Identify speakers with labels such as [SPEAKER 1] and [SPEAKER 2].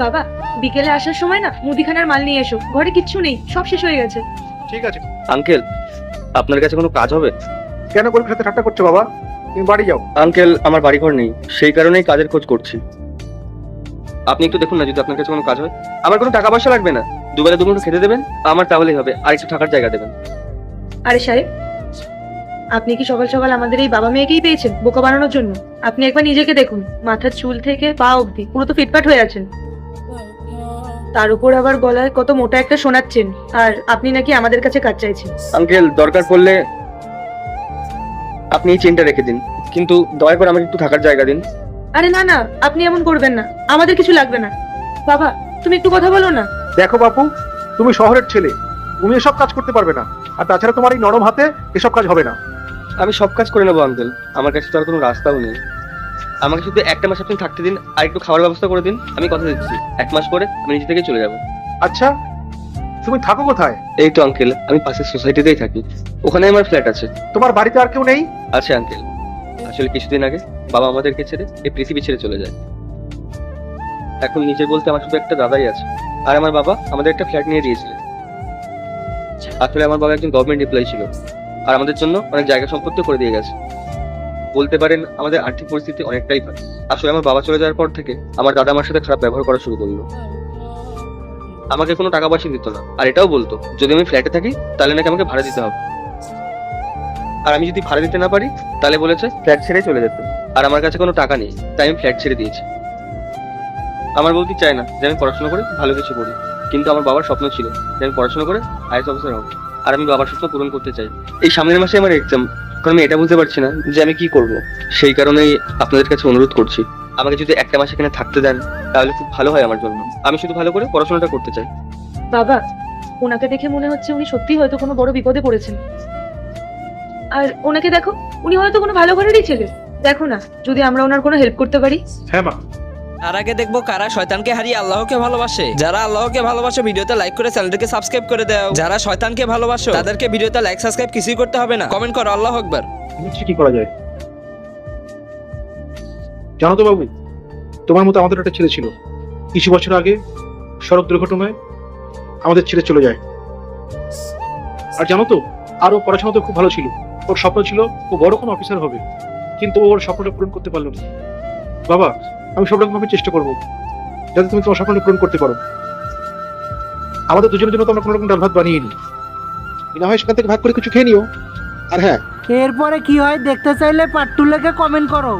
[SPEAKER 1] বাবা, বিকেলে আসার সময় না মুদিখানার মাল নিয়ে এসো, ঘরে কিচ্ছু নেই, সব শেষ হয়ে গেছে।
[SPEAKER 2] ঠিক আছে।
[SPEAKER 3] আঙ্কেল, আপনার কাছে কোনো কাজ হবে?
[SPEAKER 2] কেন গরিবের সাথে ঠাট্টা করছো বাবা? তুমি বাড়ি যাও।
[SPEAKER 3] আঙ্কেল, আমার বাড়িঘর নেই, সেই কারণেই কাজের খোঁজ করছি। আপনি একটু দেখুন না, যদি আপনার কাছে কোনো কাজ হয়। আমার কোনো টাকা পয়সা লাগবে না, দুবেলা দুপুর খেতে দেবেন, আমার তাহলেই হবে, আর একটু থাকার জায়গা দেবেন।
[SPEAKER 1] আরে সাহেব, আপনি কি সকাল সকাল আমাদের এই বাবা মেয়েকেই পেয়েছেন বোকা বানানোর জন্য? আপনি একবার নিজেকে দেখুন, মাথার চুল থেকে পা অবধি পুরো তো ফিটফাট হয়ে আছেন। তার উপর আবার গলায় কত মোটা একটা শোনাচ্ছেন, আর আপনি নাকি আমাদের কাছে কাজ চাইছেন।
[SPEAKER 3] আঙ্কেল, দরকার পড়লে আপনি এই চেনটা রেখে দিন, কিন্তু দয়া করে আমাকে একটু থাকার জায়গা দিন।
[SPEAKER 1] আরে না না, আপনি এমন করবেন না, আমাদের কিছু লাগবে না। বাবা, তুমি একটু কথা বলো না।
[SPEAKER 2] দেখো বাপু, তুমি শহরের ছেলে, তুমি এসব কাজ করতে পারবে না। আর তাছাড়া তোমার এই নরম হাতে এসব কাজ হবে না।
[SPEAKER 3] আমি সব কাজ করে নেবো আঙ্কেল, আমার কাছে তো আর কোনো রাস্তাও নেই। আমাকে শুধু একটা মাস আপনি থাকতে দিন, আর একটু খাবার ব্যবস্থা করে দিন। আমি কথা দিচ্ছি, 1 মাস পরে আমি নিজে থেকে চলে যাবো।
[SPEAKER 2] আচ্ছা, তুমি থাকো কোথায়?
[SPEAKER 3] এই তো আঙ্কেল, আমি পাশের সোসাইটিতেই থাকি, ওখানে আমার ফ্ল্যাট আছে।
[SPEAKER 2] তোমার বাড়িতে আর কেউ নেই?
[SPEAKER 3] আছে আঙ্কেল, আসলে কিছুদিন আগে বাবা আমাদেরকে ছেড়ে এই পৃথিবী ছেড়ে চলে যায়। এখন নিজের বলতে আমার শুধু একটা দাদাই আছে, আর আমার বাবা আমাদের একটা ফ্ল্যাট নিয়ে দিয়েছিলেন। আসলে আমার বাবা একজন গভর্নমেন্ট এমপ্লয়ি ছিল, আর আমাদের জন্য অনেক জায়গা সম্পত্তি করে দিয়ে গেছে। বলতে পারেন আমাদের আর্থিক পরিস্থিতি অনেকটাই ভালো। আসলে আমার বাবা চলে যাওয়ার পর থেকে আমার দাদা আমার সাথে খারাপ ব্যবহার করা শুরু করলো। আমাকে কোনো টাকা পয়সা দিত না, আর এটাও বলতো যদি আমি ফ্ল্যাটে থাকি তাহলে নাকি আমাকে ভাড়া দিতে হবে। আর আমি যদি ভাড়া দিতে না পারি তাহলে বলেছে ফ্ল্যাট ছেড়ে চলে যেতে। আর আমার কাছে কোনো টাকা নেই, তাই আমি ফ্ল্যাট ছেড়ে দিয়েছি। আমার বলতে চায় না যে আমি পড়াশোনা করে ভালো কিছু করি, কিন্তু আমার বাবার স্বপ্ন ছিল যে আমি পড়াশোনা করে আইএস অফিসার হব, আর আমি বাবার স্বপ্ন পূরণ করতে চাই। এই সামনের মাসে আমার এক্সাম, এখন আমি এটা বুঝতে পারছি না যে আমি কি করব। সেই কারণেই আপনাদের কাছে অনুরোধ করছি, আমাকে যদি একটা মাস এখানে থাকতে দেন তাহলে খুব ভালো হয় আমার জন্য। আমি শুধু ভালো করে পড়াশোনাটা করতে চাই।
[SPEAKER 1] বাবা, ওনাকে দেখে মনে হচ্ছে উনি সত্যিই হয়তো কোনো বড় বিপদে পড়েছেন। আর ওনাকে দেখো, উনি হয়তো কোনো ভালো ঘরেরই ছেলে। দেখো না, যদি আমরা ওনার কোনো হেল্প করতে পারি।
[SPEAKER 2] হ্যাঁ মা।
[SPEAKER 4] আর আগে দেখবো কারা শয়তানকে হারিয়ে আল্লাহকে ভালোবাসে। যারা আল্লাহকে ভালোবাসে ভিডিওতে লাইক করে চ্যানেলটাকে সাবস্ক্রাইব করে দাও। যারা শয়তানকে ভালোবাসো তাদেরকে ভিডিওতে লাইক সাবস্ক্রাইব কিছুই করতে হবে না, কমেন্ট করো আল্লাহু আকবার।
[SPEAKER 2] কি করা যায়? জানো তো বাবু, তোমার মতো আমাদের একটা ছেলে ছিল, কিছু বছর আগে সড়ক দুর্ঘটনায় আমাদের ছেড়ে চলে যায়। আর জানো তো, আরও পড়াশোনা তো খুব ভালো ছিল, ওর স্বপ্ন ছিল ও বড় কোনো অফিসার হবে, কিন্তু ওর স্বপ্নটা পূরণ করতে পারলো না। বাবা, আমি সব রকমভাবে চেষ্টা করবো যাতে তুমি তোমার স্বপ্নটা পূরণ করতে পারো। আমাদের দুজনের জন্য তো আমরা কোনো রকম ডাল ভাত বানিয়ে নিই, না হয় সেখান থেকে ভাগ করে কিছু খেয়ে নিও। আর হ্যাঁ,
[SPEAKER 5] এরপরে কি হয় দেখতে চাইলে পার্ট 2 লেখে কমেন্ট করো।